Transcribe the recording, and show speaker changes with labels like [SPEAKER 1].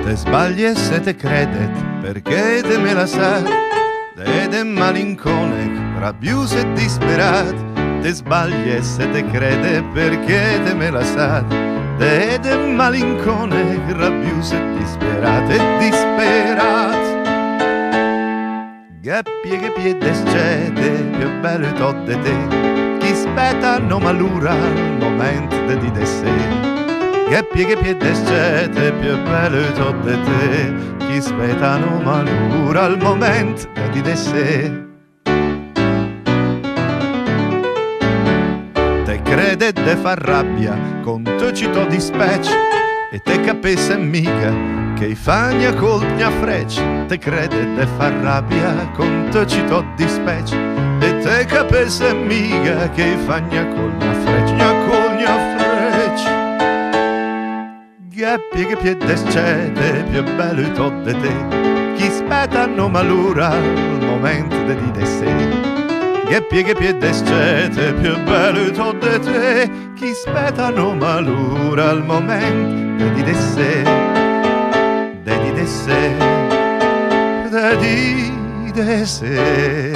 [SPEAKER 1] Te sbagli e se te credet, perché te me la sa, ed è malincone, rabbioso e disperato. Te sbagli e se te crede, perché te me la sa, ed è malincone, rabbioso e disperato, Che piede scete, più bello tot de te, chi spetta non malura al momento di de sé. Che piede scete, più bello tot de te, chi spetta non malura al momento di de sé. Te crede de far rabbia, con te cito di specie, e te capesse mica che i fagna colpia freccia. Te crede de far rabbia, con te cito di specie, e te capesse mica che i fagna colpia freccia. Che piede scete, più bello tot de te, chi spetta non malura al momento di de sé. Che piede scete, più bello tot de te, chi spetta non malura al momento di de sé. De di de sé.